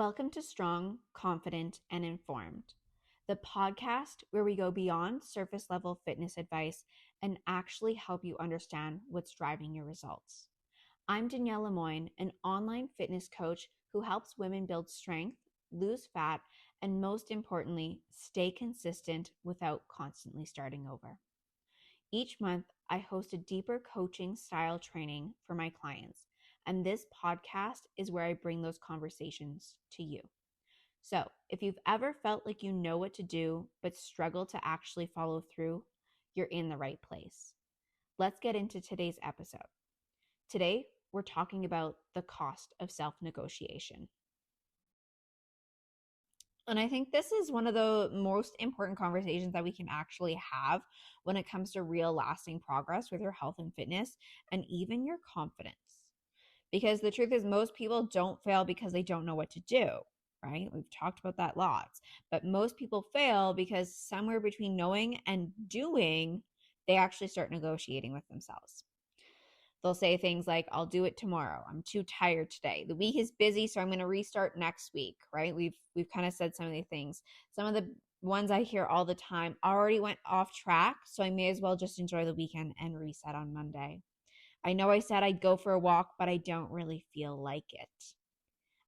Welcome to Strong, Confident, and Informed, the podcast where we go beyond surface level fitness advice and actually help you understand what's driving your results. I'm Danielle Lemoyne, an online fitness coach who helps women build strength, lose fat, and most importantly, stay consistent without constantly starting over. Each month, I host a deeper coaching style training for my clients, and this podcast is where I bring those conversations to you. So, if you've ever felt like you know what to do but struggle to actually follow through, you're in the right place. Let's get into today's episode. Today, we're talking about the cost of self-negotiation. And I think this is one of the most important conversations that we can actually have when it comes to real lasting progress with your health and fitness and even your confidence. Because the truth is, most people don't fail because they don't know what to do, right? We've talked about that lots. But most people fail because somewhere between knowing and doing, they actually start negotiating with themselves. They'll say things like, I'll do it tomorrow. I'm too tired today. The week is busy, so I'm going to restart next week, right? We've kind of said some of these things. Some of the ones I hear all the time already went off track, so I may as well just enjoy the weekend and reset on Monday. I know I said I'd go for a walk, but I don't really feel like it.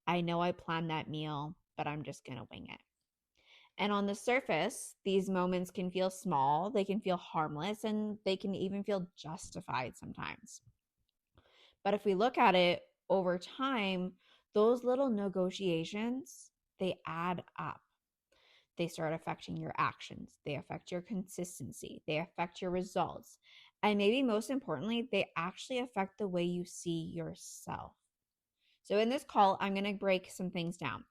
I know I planned that meal, but I'm just going to wing it. And on the surface, these moments can feel small, they can feel harmless, and they can even feel justified sometimes. But if we look at it over time, those little negotiations, they add up. They start affecting your actions. They affect your consistency. They affect your results. And maybe most importantly, they actually affect the way you see yourself. So in this call, I'm going to break some things down.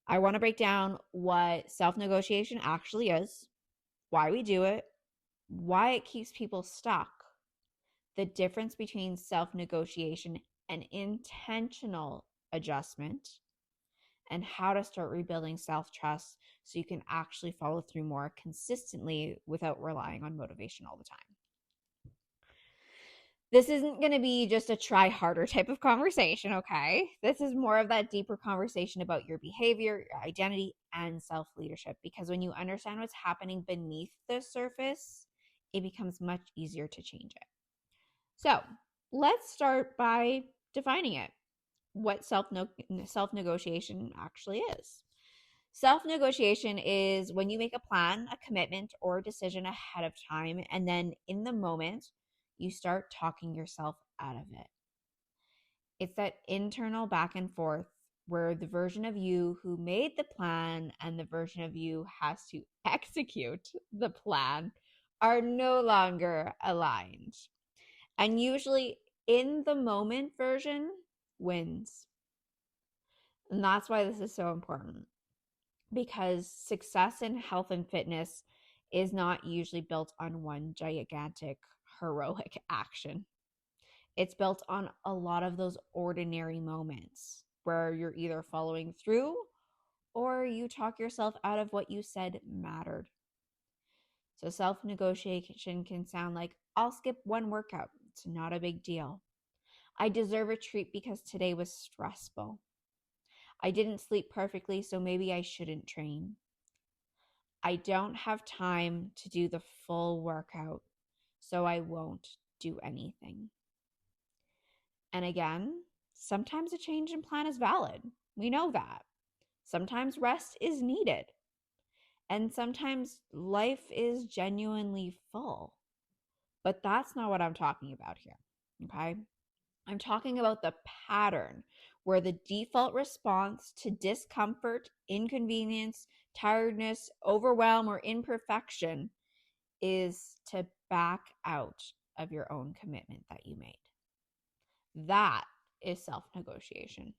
I want to break down what self-negotiation actually is, why we do it, why it keeps people stuck, the difference between self-negotiation and intentional adjustment, and how to start rebuilding self-trust so you can actually follow through more consistently without relying on motivation all the time. This isn't going to be just a try harder type of conversation, okay? This is more of that deeper conversation about your behavior, your identity, and self-leadership, because when you understand what's happening beneath the surface, it becomes much easier to change it. So let's start by defining it, what self-negotiation actually is. Self-negotiation is when you make a plan, a commitment, or a decision ahead of time, and then in the moment, you start talking yourself out of it. It's that internal back and forth where the version of you who made the plan and the version of you has to execute the plan are no longer aligned. And usually in the moment version wins. And that's why this is so important, because success in health and fitness is not usually built on one gigantic heroic action. It's built on a lot of those ordinary moments where you're either following through or you talk yourself out of what you said mattered. So self-negotiation can sound like, I'll skip one workout. It's not a big deal. I deserve a treat because today was stressful. I didn't sleep perfectly, so maybe I shouldn't train. I don't have time to do the full workout, so I won't do anything. And again, sometimes a change in plan is valid. We know that. Sometimes rest is needed. And sometimes life is genuinely full. But that's not what I'm talking about here, okay? I'm talking about the pattern where the default response to discomfort, inconvenience, tiredness, overwhelm, or imperfection is to back out of your own commitment that you made. That is self-negotiation.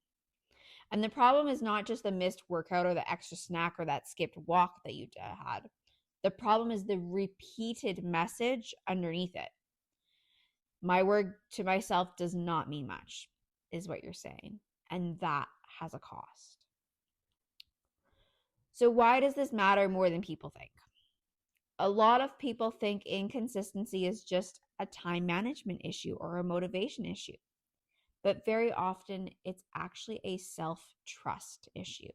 And the problem is not just the missed workout or the extra snack or that skipped walk that you had. The problem is the repeated message underneath it. My word to myself does not mean much, is what you're saying. And that has a cost. So why does this matter more than people think? A lot of people think inconsistency is just a time management issue or a motivation issue. but very often it's actually a self-trust issue.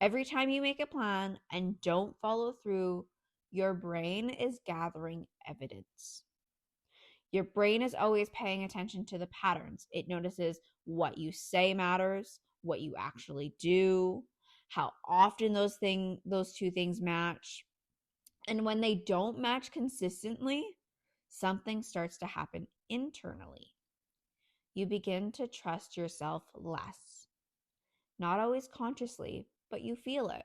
Every time you make a plan and don't follow through, your brain is gathering evidence. Your brain is always paying attention to the patterns. It notices what you say matters, what you actually do, how often those two things match. And when they don't match consistently, something starts to happen internally. You begin to trust yourself less. Not always consciously, but you feel it.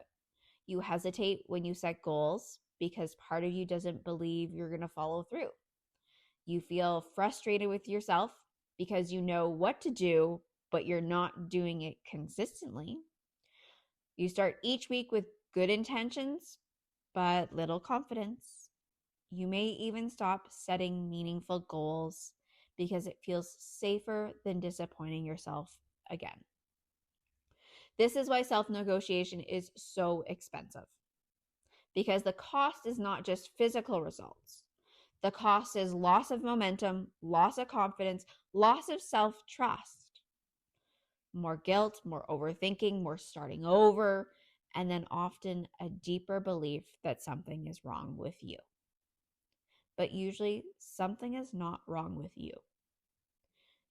You hesitate when you set goals because part of you doesn't believe you're going to follow through. You feel frustrated with yourself because you know what to do, but you're not doing it consistently. You start each week with good intentions, but little confidence. You may even stop setting meaningful goals because it feels safer than disappointing yourself again. This is why self-negotiation is so expensive, because the cost is not just physical results. The cost is loss of momentum, loss of confidence, loss of self-trust, more guilt, more overthinking, more starting over, and then often a deeper belief that something is wrong with you. But usually something is not wrong with you.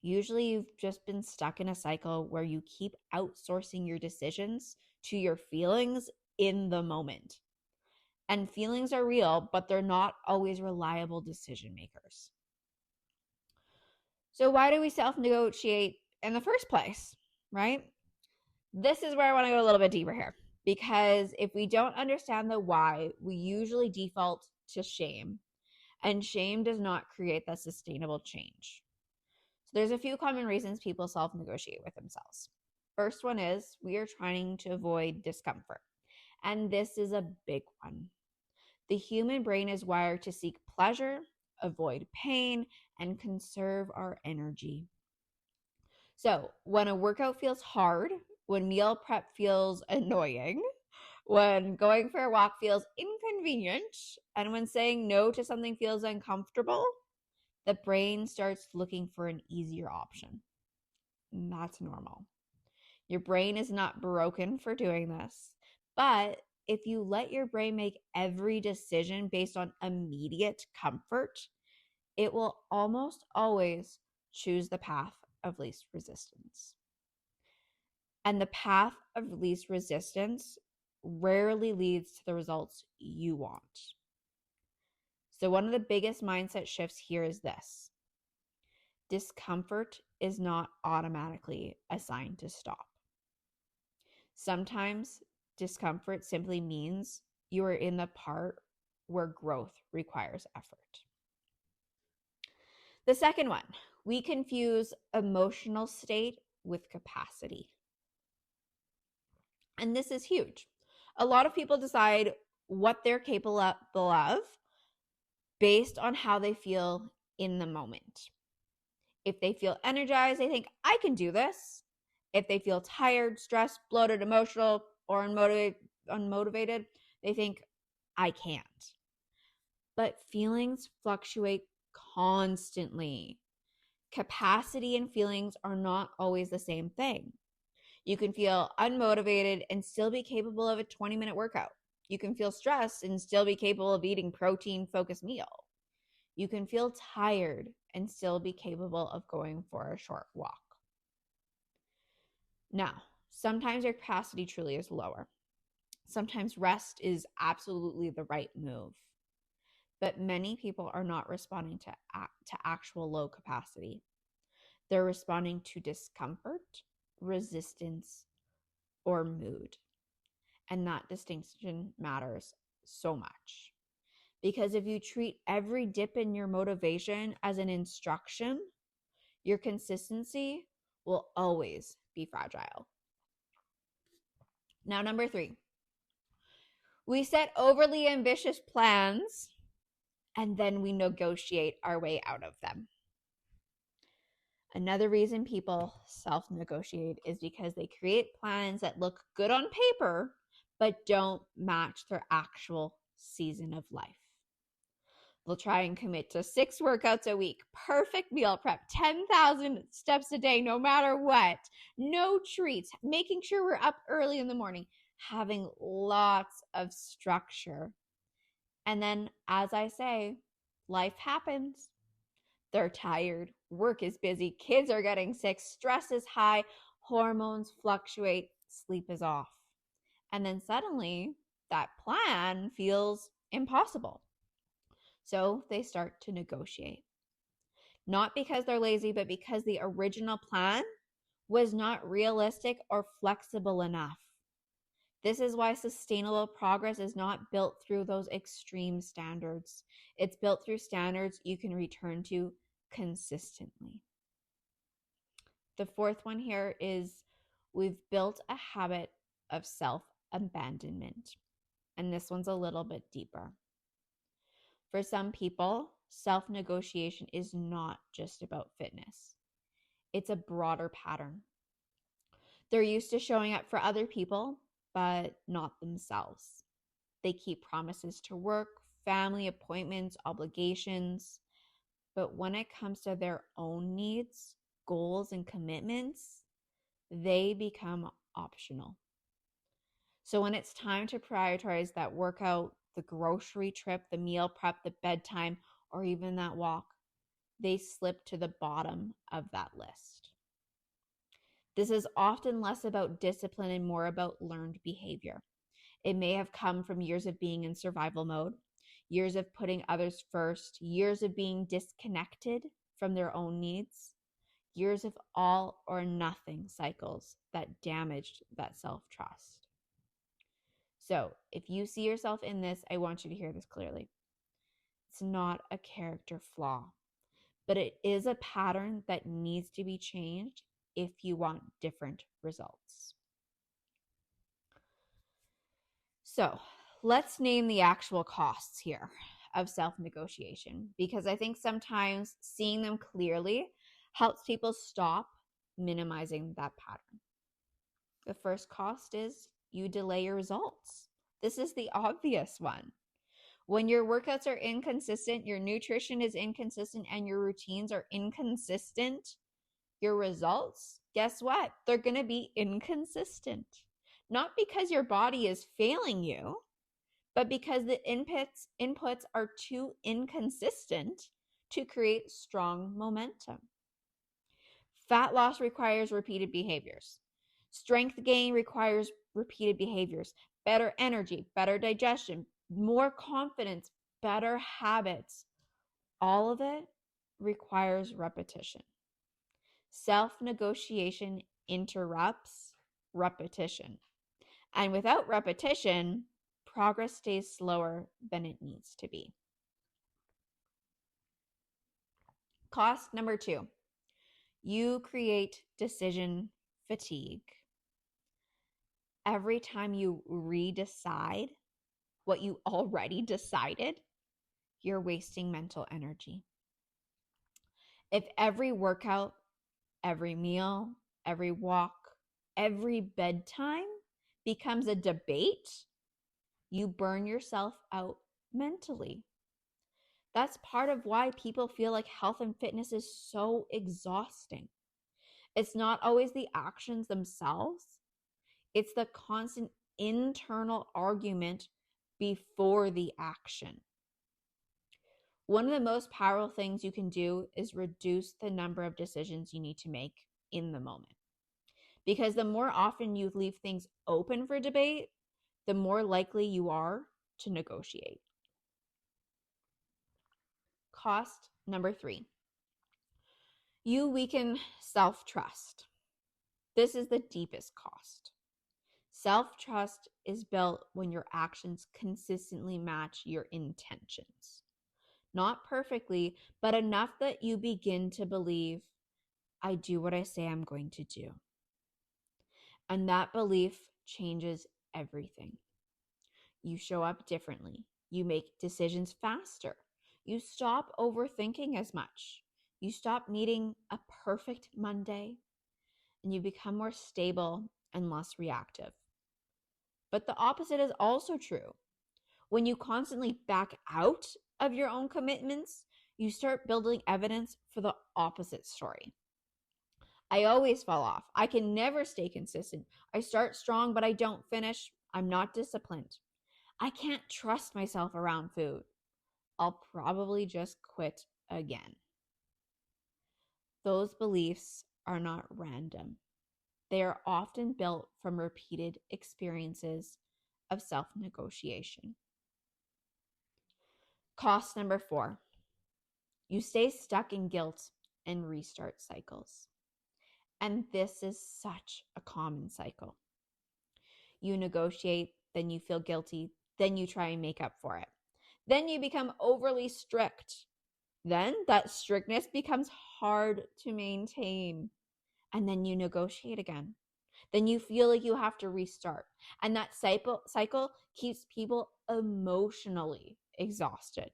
Usually you've just been stuck in a cycle where you keep outsourcing your decisions to your feelings in the moment. And feelings are real, but they're not always reliable decision makers. So why do we self-negotiate in the first place, right? This is where I want to go a little bit deeper here, because if we don't understand the why, we usually default to shame, and shame does not create that sustainable change. So there's a few common reasons people self-negotiate with themselves. First one is we are trying to avoid discomfort, and this is a big one. The human brain is wired to seek pleasure, avoid pain, and conserve our energy. So when a workout feels hard, when meal prep feels annoying, when going for a walk feels inconvenient, and when saying no to something feels uncomfortable, the brain starts looking for an easier option. And that's normal. Your brain is not broken for doing this, but if you let your brain make every decision based on immediate comfort, it will almost always choose the path of least resistance. And the path of least resistance rarely leads to the results you want. So one of the biggest mindset shifts here is this: discomfort is not automatically a sign to stop. Sometimes discomfort simply means you are in the part where growth requires effort. The second one, we confuse emotional state with capacity. And this is huge. A lot of people decide what they're capable of based on how they feel in the moment. If they feel energized, they think, I can do this. If they feel tired, stressed, bloated, emotional, or unmotivated, they think, I can't. But feelings fluctuate constantly. Capacity and feelings are not always the same thing. You can feel unmotivated and still be capable of a 20-minute workout. You can feel stressed and still be capable of eating protein-focused meal. You can feel tired and still be capable of going for a short walk. Now, sometimes your capacity truly is lower. Sometimes rest is absolutely the right move. But many people are not responding to actual low capacity. They're responding to discomfort, resistance, or mood. And that distinction matters so much. Because if you treat every dip in your motivation as an instruction, your consistency will always be fragile. Now, number 3, we set overly ambitious plans and then we negotiate our way out of them. Another reason people self-negotiate is because they create plans that look good on paper, but don't match their actual season of life. They'll try and commit to 6 workouts a week, perfect meal prep, 10,000 steps a day, no matter what, no treats, making sure we're up early in the morning, having lots of structure. And then, as I say, life happens. They're tired, work is busy, kids are getting sick, stress is high, hormones fluctuate, sleep is off. And then suddenly, that plan feels impossible. So they start to negotiate. Not because they're lazy, but because the original plan was not realistic or flexible enough. This is why sustainable progress is not built through those extreme standards. It's built through standards you can return to consistently. The fourth one here is we've built a habit of self-abandonment. And this one's a little bit deeper. For some people, self-negotiation is not just about fitness. It's a broader pattern. They're used to showing up for other people, but not themselves. They keep promises to work, family appointments, obligations. But when it comes to their own needs, goals, and commitments, they become optional. So when it's time to prioritize that workout, the grocery trip, the meal prep, the bedtime, or even that walk, they slip to the bottom of that list. This is often less about discipline and more about learned behavior. It may have come from years of being in survival mode, years of putting others first, years of being disconnected from their own needs, years of all or nothing cycles that damaged that self-trust. So if you see yourself in this, I want you to hear this clearly. It's not a character flaw, but it is a pattern that needs to be changed if you want different results. So let's name the actual costs here of self-negotiation, because I think sometimes seeing them clearly helps people stop minimizing that pattern. The first cost is you delay your results. This is the obvious one. When your workouts are inconsistent, your nutrition is inconsistent, and your routines are inconsistent, your results, guess what? They're going to be inconsistent. Not because your body is failing you, but because the inputs are too inconsistent to create strong momentum. Fat loss requires repeated behaviors. Strength gain requires repeated behaviors. Better energy, better digestion, more confidence, better habits. All of it requires repetition. Self-negotiation interrupts repetition. And without repetition, progress stays slower than it needs to be. Cost number 2, you create decision fatigue. Every time you redecide what you already decided, you're wasting mental energy. If every workout, every meal, every walk, every bedtime becomes a debate, you burn yourself out mentally. That's part of why people feel like health and fitness is so exhausting. It's not always the actions themselves. It's the constant internal argument before the action. One of the most powerful things you can do is reduce the number of decisions you need to make in the moment. Because the more often you leave things open for debate, the more likely you are to negotiate. Cost number 3, you weaken self-trust. This is the deepest cost. Self-trust is built when your actions consistently match your intentions. Not perfectly, but enough that you begin to believe, I do what I say I'm going to do. And that belief changes everything. You show up differently. You make decisions faster. You stop overthinking as much. You stop needing a perfect Monday, and you become more stable and less reactive. But the opposite is also true. When you constantly back out of your own commitments, you start building evidence for the opposite story. I always fall off. I can never stay consistent. I start strong, but I don't finish. I'm not disciplined. I can't trust myself around food. I'll probably just quit again. Those beliefs are not random. They are often built from repeated experiences of self-negotiation. Cost number 4, you stay stuck in guilt and restart cycles. And this is such a common cycle. You negotiate, then you feel guilty, then you try and make up for it. Then you become overly strict. Then that strictness becomes hard to maintain. And then you negotiate again. Then you feel like you have to restart. And that cycle keeps people emotionally exhausted.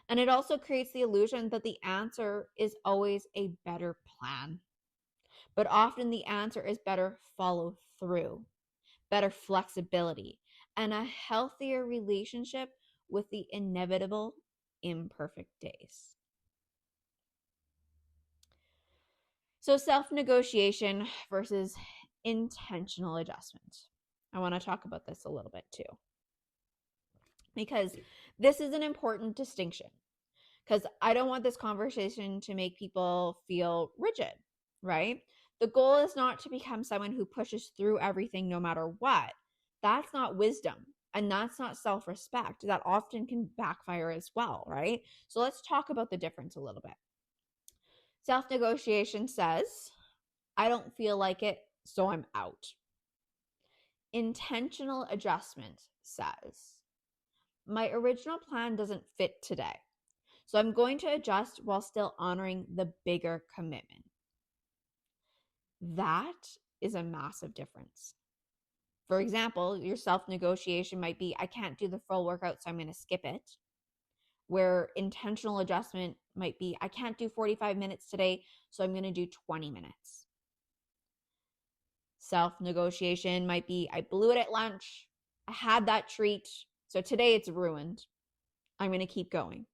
And it also creates the illusion that the answer is always a better plan. But often the answer is better follow through, better flexibility, and a healthier relationship with the inevitable imperfect days. So self-negotiation versus intentional adjustment. I want to talk about this a little bit too, because this is an important distinction, because I don't want this conversation to make people feel rigid, right? The goal is not to become someone who pushes through everything no matter what. That's not wisdom, and that's not self-respect. That often can backfire as well, right? So let's talk about the difference a little bit. Self-negotiation says, I don't feel like it, so I'm out. Intentional adjustment says, my original plan doesn't fit today, so I'm going to adjust while still honoring the bigger commitment. That is a massive difference. For example, your self-negotiation might be, I can't do the full workout, so I'm going to skip it. Where intentional adjustment might be, I can't do 45 minutes today, so I'm going to do 20 minutes. Self-negotiation might be, I blew it at lunch. I had that treat, so today it's ruined. I'm going to keep going.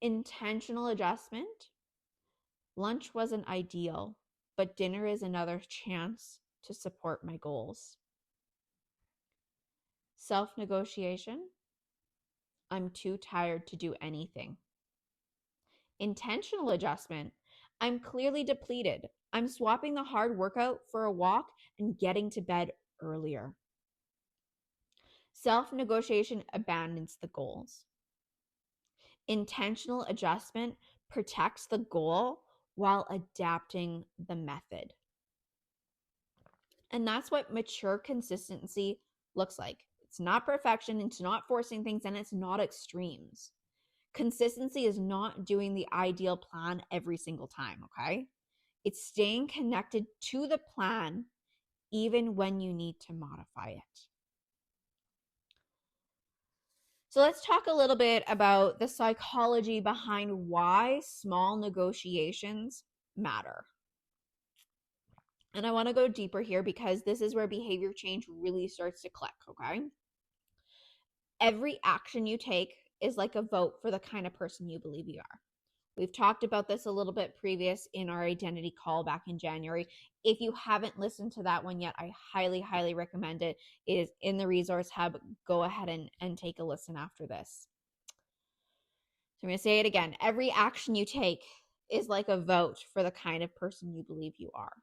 Intentional adjustment, lunch wasn't ideal, but dinner is another chance to support my goals. Self-negotiation, I'm too tired to do anything. Intentional adjustment, I'm clearly depleted. I'm swapping the hard workout for a walk and getting to bed earlier. Self-negotiation abandons the goals. Intentional adjustment protects the goal while adapting the method. And that's what mature consistency looks like. It's not perfection, it's not forcing things, and it's not extremes. Consistency is not doing the ideal plan every single time, okay? It's staying connected to the plan even when you need to modify it. So let's talk a little bit about the psychology behind why small negotiations matter. And I want to go deeper here because this is where behavior change really starts to click, okay? Every action you take is like a vote for the kind of person you believe you are. We've talked about this a little bit previous in our identity call back in January. If you haven't listened to that one yet, I highly, highly recommend it. It is in the resource hub. Go ahead and take a listen after this. So I'm going to say it again. Every action you take is like a vote for the kind of person you believe you are.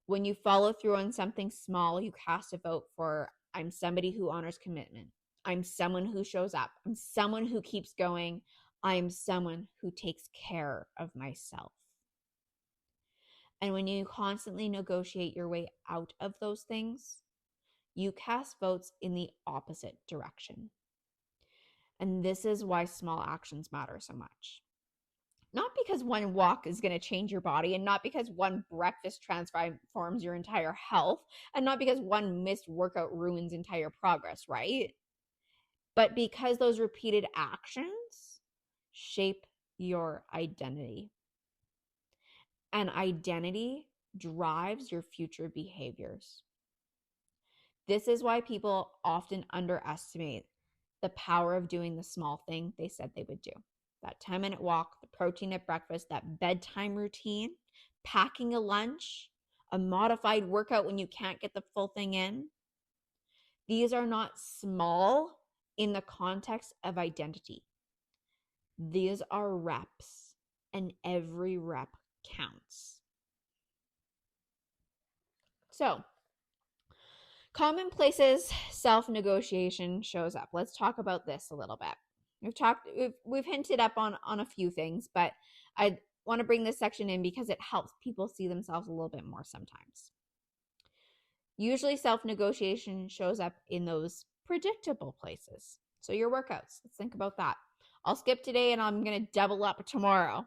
When you follow through on something small, you cast a vote for, I'm somebody who honors commitment. I'm someone who shows up. I'm someone who keeps going. I'm someone who takes care of myself. And when you constantly negotiate your way out of those things, you cast votes in the opposite direction. And this is why small actions matter so much. Not because one walk is going to change your body, and not because one breakfast transforms your entire health, and not because one missed workout ruins entire progress, right? But because those repeated actions shape your identity. And identity drives your future behaviors. This is why people often underestimate the power of doing the small thing they said they would do. That 10-minute walk, the protein at breakfast, that bedtime routine, packing a lunch, a modified workout when you can't get the full thing in. These are not small in the context of identity. These are reps, and every rep counts. So, common places self-negotiation shows up. Let's talk about this a little bit. We've hinted up on a few things, but I want to bring this section in because it helps people see themselves a little bit more sometimes. Usually self-negotiation shows up in those predictable places. So your workouts, let's think about that. I'll skip today and I'm going to double up tomorrow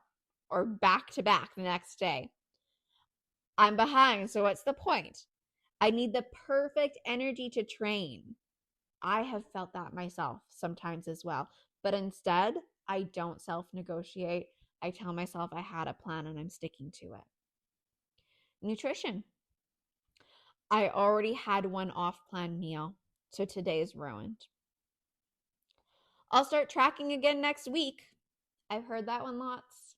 or back to back the next day. I'm behind, so what's the point? I need the perfect energy to train. I have felt that myself sometimes as well. But instead, I don't self-negotiate. I tell myself I had a plan and I'm sticking to it. Nutrition. I already had one off-plan meal, so today's ruined. I'll start tracking again next week. I've heard that one lots.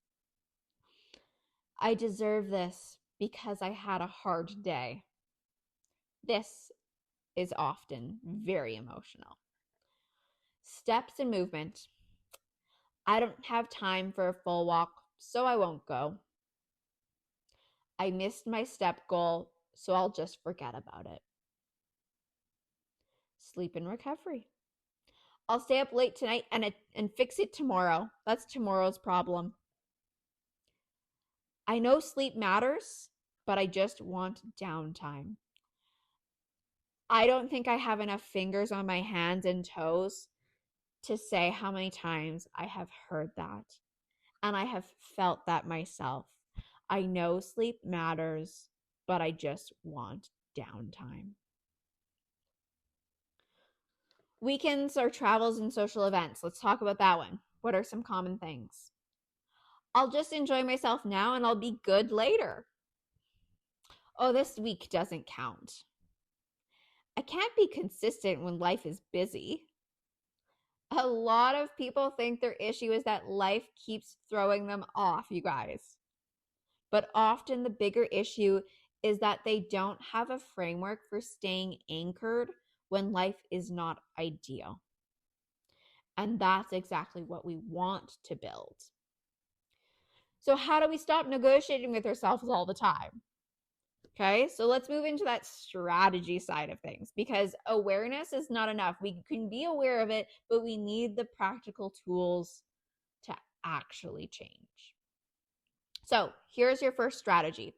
I deserve this because I had a hard day. This is often very emotional. Steps and movement. I don't have time for a full walk, so I won't go. I missed my step goal, so I'll just forget about it. Sleep and recovery. I'll stay up late tonight and fix it tomorrow. That's tomorrow's problem. I know sleep matters, but I just want downtime. I don't think I have enough fingers on my hands and toes to say how many times I have heard that. And I have felt that myself. I know sleep matters, but I just want downtime. Weekends or travels and social events. Let's talk about that one. What are some common things? I'll just enjoy myself now and I'll be good later. Oh, this week doesn't count. I can't be consistent when life is busy. A lot of people think their issue is that life keeps throwing them off, you guys. But often the bigger issue is that they don't have a framework for staying anchored when life is not ideal. And that's exactly what we want to build. So how do we stop negotiating with ourselves all the time? Okay, so let's move into that strategy side of things, because awareness is not enough. We can be aware of it, but we need the practical tools to actually change. So here's your first strategy.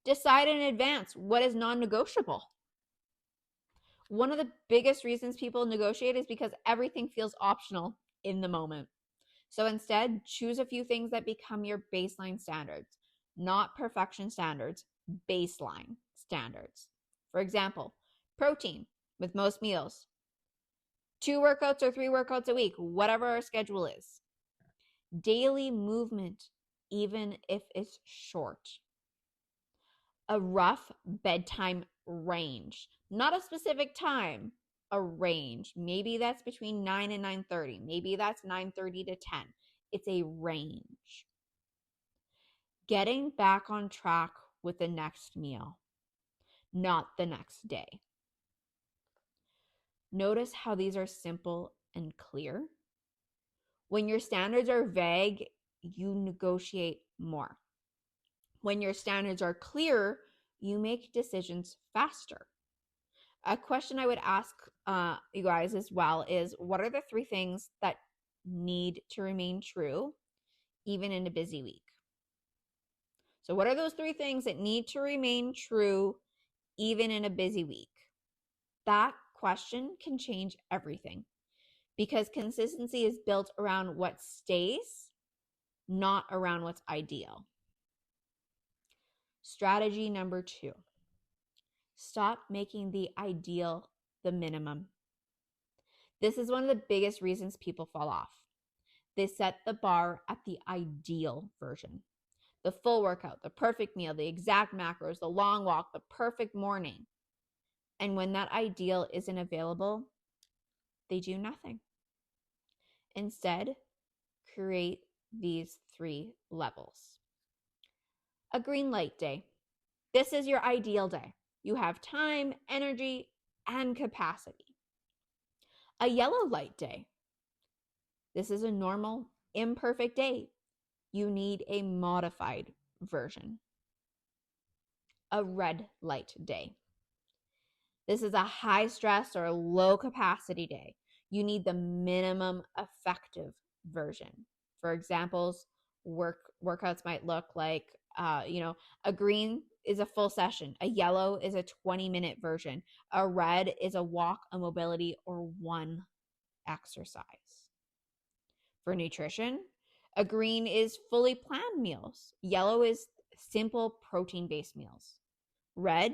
Decide in advance what is non-negotiable. One of the biggest reasons people negotiate is because everything feels optional in the moment. So instead, choose a few things that become your baseline standards, not perfection standards, baseline standards. For example, protein with most meals, 2 workouts or 3 workouts a week, whatever our schedule is. Daily movement, even if it's short. A rough bedtime range, not a specific time, a range. Maybe that's between 9 and 9:30. Maybe that's 9:30 to 10. It's a range. Getting back on track with the next meal, not the next day. Notice how these are simple and clear. When your standards are vague, you negotiate more. When your standards are clear, you make decisions faster. A question I would ask you guys as well is, what are the 3 things that need to remain true even in a busy week? So what are those 3 things that need to remain true even in a busy week? That question can change everything, because consistency is built around what stays, not around what's ideal. Strategy number 2. Stop making the ideal the minimum. This is one of the biggest reasons people fall off. They set the bar at the ideal version. The full workout, the perfect meal, the exact macros, the long walk, the perfect morning. And when that ideal isn't available, they do nothing. Instead, create these 3 levels. A green light day. This is your ideal day. You have time, energy, and capacity. A yellow light day. This is a normal, imperfect day. You need a modified version. A red light day. This is a high stress or low capacity day. You need the minimum effective version. For examples, workouts might look like, a green is a full session. A yellow is a 20-minute version. A red is a walk, a mobility, or one exercise. For nutrition, a green is fully planned meals. Yellow is simple protein-based meals. Red,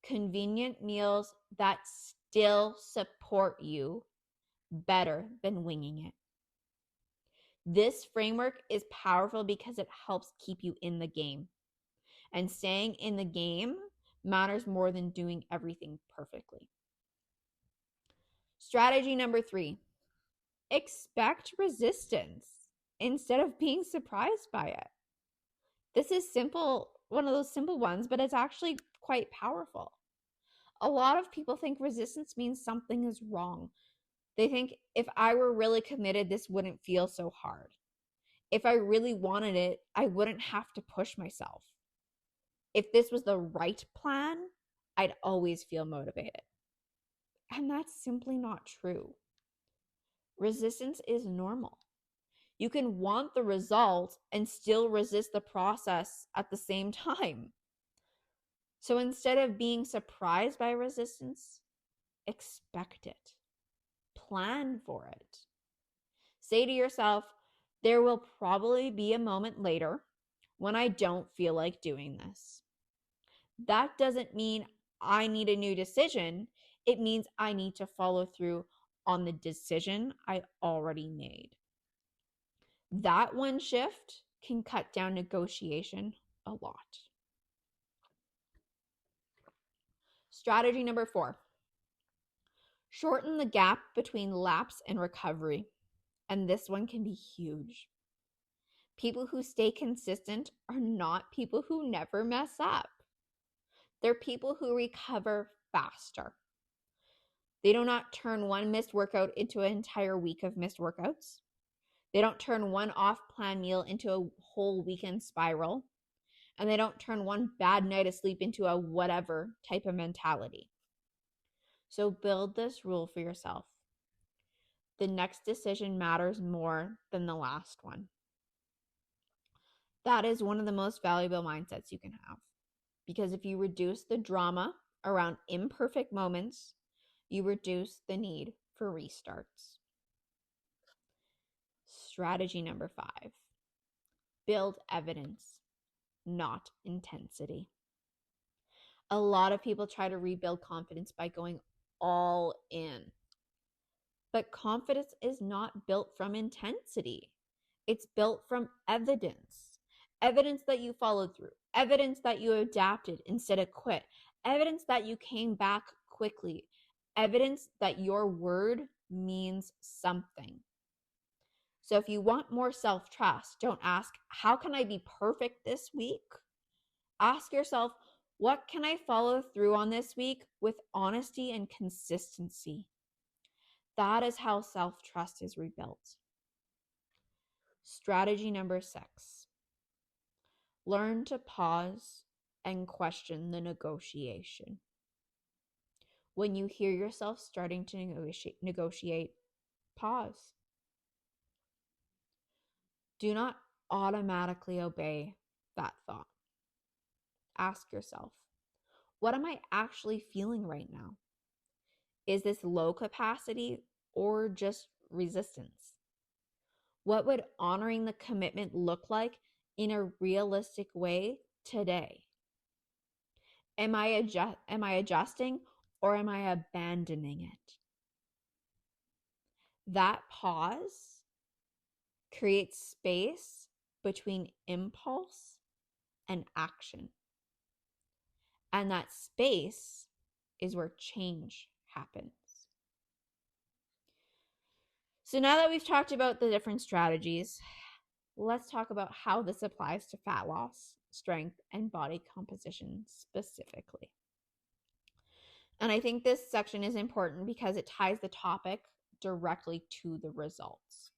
convenient meals that still support you better than winging it. This framework is powerful because it helps keep you in the game. And staying in the game matters more than doing everything perfectly. Strategy number 3, expect resistance instead of being surprised by it. This is simple, one of those simple ones, but it's actually quite powerful. A lot of people think resistance means something is wrong. They think if I were really committed, this wouldn't feel so hard. If I really wanted it, I wouldn't have to push myself. If this was the right plan, I'd always feel motivated. And that's simply not true. Resistance is normal. You can want the result and still resist the process at the same time. So instead of being surprised by resistance, expect it. Plan for it. Say to yourself, there will probably be a moment later when I don't feel like doing this. That doesn't mean I need a new decision. It means I need to follow through on the decision I already made. That one shift can cut down negotiation a lot. Strategy number 4, shorten the gap between lapse and recovery. And this one can be huge. People who stay consistent are not people who never mess up. They're people who recover faster. They do not turn one missed workout into an entire week of missed workouts. They don't turn one off-plan meal into a whole weekend spiral. And they don't turn one bad night of sleep into a whatever type of mentality. So build this rule for yourself. The next decision matters more than the last one. That is one of the most valuable mindsets you can have. Because if you reduce the drama around imperfect moments, you reduce the need for restarts. Strategy number 5, build evidence, not intensity. A lot of people try to rebuild confidence by going all in. But confidence is not built from intensity. It's built from evidence. Evidence that you followed through. Evidence that you adapted instead of quit. Evidence that you came back quickly. Evidence that your word means something. So if you want more self-trust, don't ask, how can I be perfect this week? Ask yourself, what can I follow through on this week with honesty and consistency? That is how self-trust is rebuilt. Strategy number 6, learn to pause and question the negotiation. When you hear yourself starting to negotiate, pause. Do not automatically obey that thought. Ask yourself, what am I actually feeling right now? Is this low capacity or just resistance? What would honoring the commitment look like in a realistic way today? Am I adjusting or am I abandoning it? That pause creates space between impulse and action. And that space is where change happens. So now that we've talked about the different strategies, let's talk about how this applies to fat loss, strength, and body composition specifically. And I think this section is important because it ties the topic directly to the results.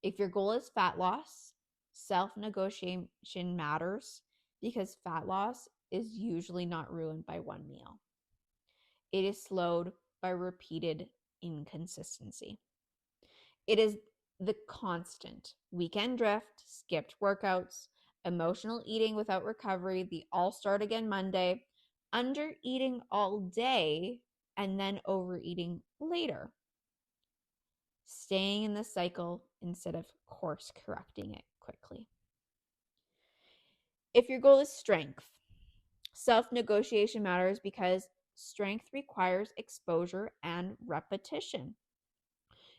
If your goal is fat loss, self-negotiation matters because fat loss is usually not ruined by one meal. It is slowed by repeated inconsistency. It is the constant weekend drift, skipped workouts, emotional eating without recovery, the all start again Monday, under eating all day, and then overeating later. Staying in the cycle instead of course correcting it quickly. If your goal is strength, self-negotiation matters because strength requires exposure and repetition.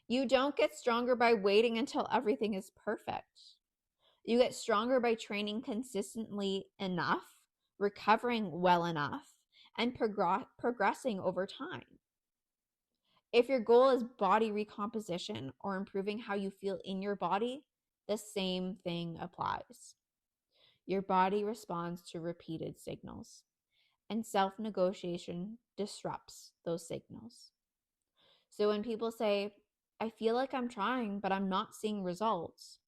You don't get stronger by waiting until everything is perfect. You get stronger by training consistently enough, recovering well enough, and progressing over time. If your goal is body recomposition or improving how you feel in your body, the same thing applies. Your body responds to repeated signals, and self-negotiation disrupts those signals. So when people say, I feel like I'm trying, but I'm not seeing results,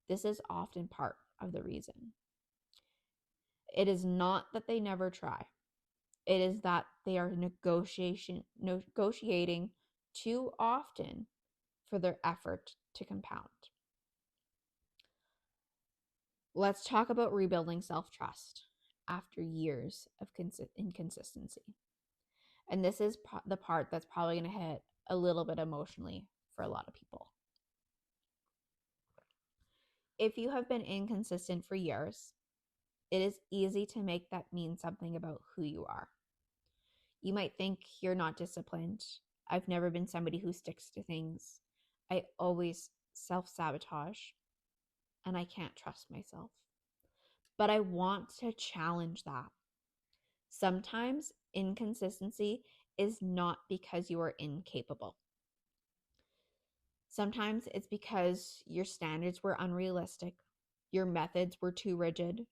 this is often part of the reason. It is not that they never try. It is that they are negotiating too often for their effort to compound. Let's talk about rebuilding self-trust after years of inconsistency. And this is the part that's probably going to hit a little bit emotionally for a lot of people. If you have been inconsistent for years, it is easy to make that mean something about who you are. You might think you're not disciplined. I've never been somebody who sticks to things. I always self-sabotage, and I can't trust myself. But I want to challenge that. Sometimes inconsistency is not because you are incapable. Sometimes it's because your standards were unrealistic, your methods were too rigid,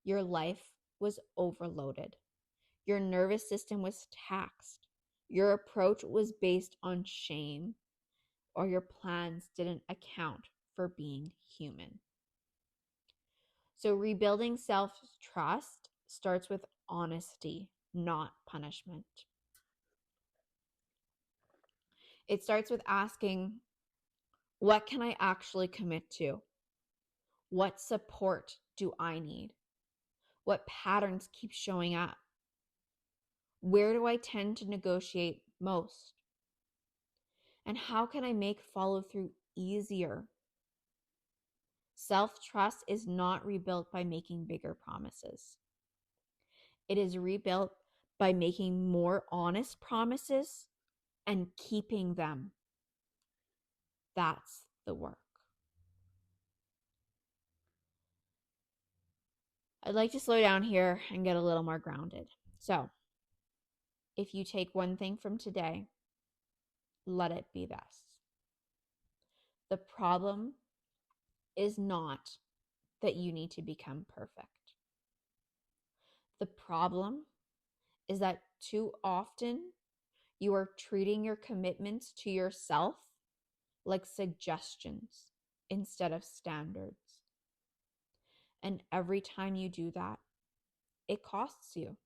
your life was overloaded, your nervous system was taxed, your approach was based on shame, or your plans didn't account for being human. So rebuilding self-trust starts with honesty, not punishment. It starts with asking, what can I actually commit to? What support do I need? What patterns keep showing up? Where do I tend to negotiate most? And how can I make follow through easier? Self-trust is not rebuilt by making bigger promises. It is rebuilt by making more honest promises and keeping them. That's the work. I'd like to slow down here and get a little more grounded. So, if you take one thing from today, let it be this. The problem is not that you need to become perfect. The problem is that too often you are treating your commitments to yourself like suggestions instead of standards. And every time you do that, it costs you.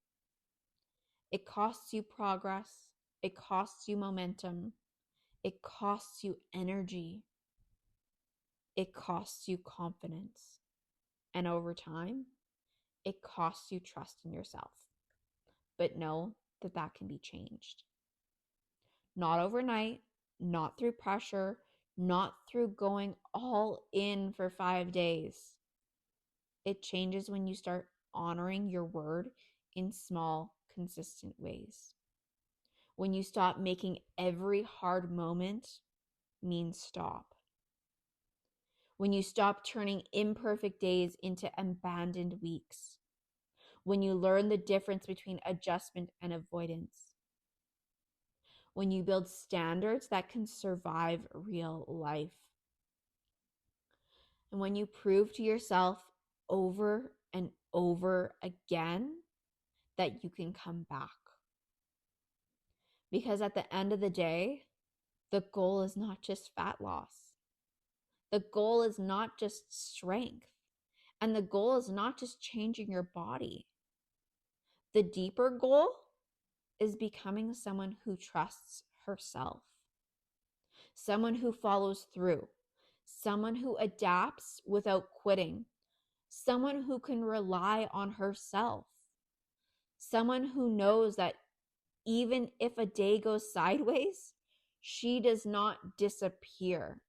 It costs you progress. It costs you momentum. It costs you energy. It costs you confidence. And over time, it costs you trust in yourself. But know that that can be changed. Not overnight, not through pressure, not through going all in for 5 days. It changes when you start honoring your word in small, consistent ways. When you stop making every hard moment mean stop. When you stop turning imperfect days into abandoned weeks. When you learn the difference between adjustment and avoidance. when you build standards that can survive real life. And when you prove to yourself over and over again that you can come back. Because at the end of the day, the goal is not just fat loss. The goal is not just strength. And the goal is not just changing your body. The deeper goal is becoming someone who trusts herself, someone who follows through, someone who adapts without quitting, someone who can rely on herself, someone who knows that even if a day goes sideways, she does not disappear.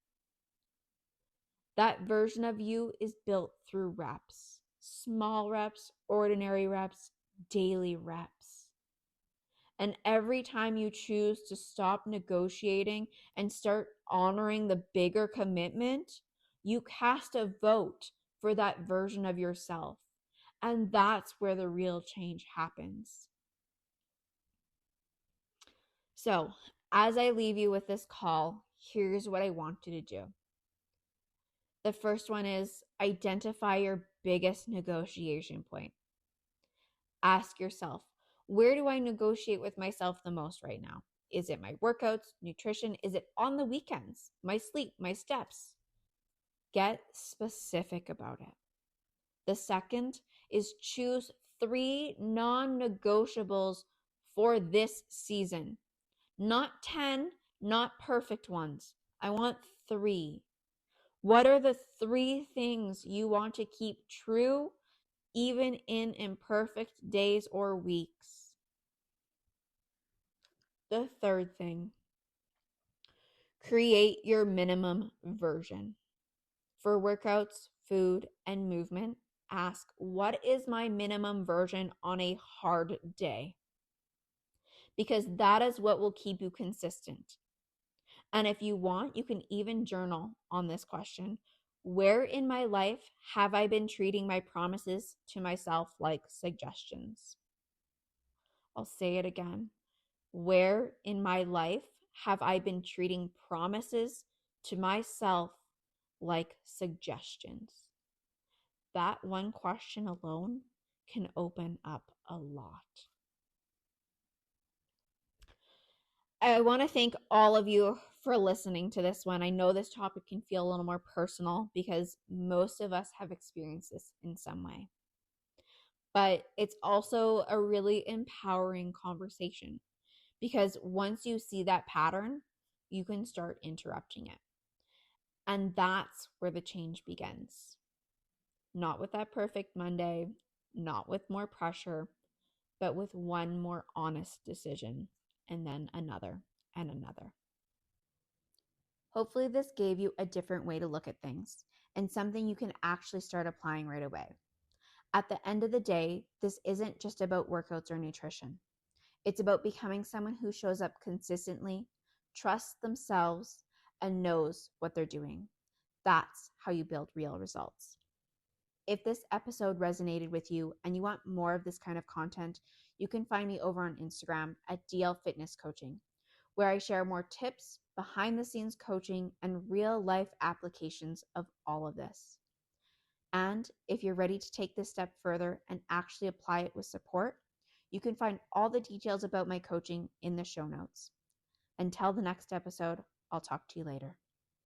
That version of you is built through reps, small reps, ordinary reps, daily reps. And every time you choose to stop negotiating and start honoring the bigger commitment, you cast a vote for that version of yourself. And that's where the real change happens. So, as I leave you with this call, here's what I want you to do. The first one is identify your biggest negotiation point. Ask yourself, where do I negotiate with myself the most right now? Is it my workouts, nutrition? Is it on the weekends? My sleep, my steps? Get specific about it. The second is choose 3 non-negotiables for this season. Not 10, not perfect ones. I want 3. What are the 3 things you want to keep true even in imperfect days or weeks? The third thing, create your minimum version. For workouts, food, and movement, ask, what is my minimum version on a hard day? Because that is what will keep you consistent. And if you want, you can even journal on this question. Where in my life have I been treating my promises to myself like suggestions? I'll say it again. Where in my life have I been treating promises to myself like suggestions? That one question alone can open up a lot. I want to thank all of you for listening to this one. I know this topic can feel a little more personal because most of us have experienced this in some way. But it's also a really empowering conversation because once you see that pattern, you can start interrupting it. And that's where the change begins. Not with that perfect Monday, not with more pressure, but with one more honest decision, and then another and another. Hopefully, this gave you a different way to look at things and something you can actually start applying right away. At the end of the day, this isn't just about workouts or nutrition. It's about becoming someone who shows up consistently, trusts themselves, and knows what they're doing. That's how you build real results. If this episode resonated with you and you want more of this kind of content, you can find me over on Instagram at DL Fitness Coaching, where I share more tips, behind the scenes coaching, and real life applications of all of this. And if you're ready to take this step further and actually apply it with support, you can find all the details about my coaching in the show notes. Until the next episode, I'll talk to you later.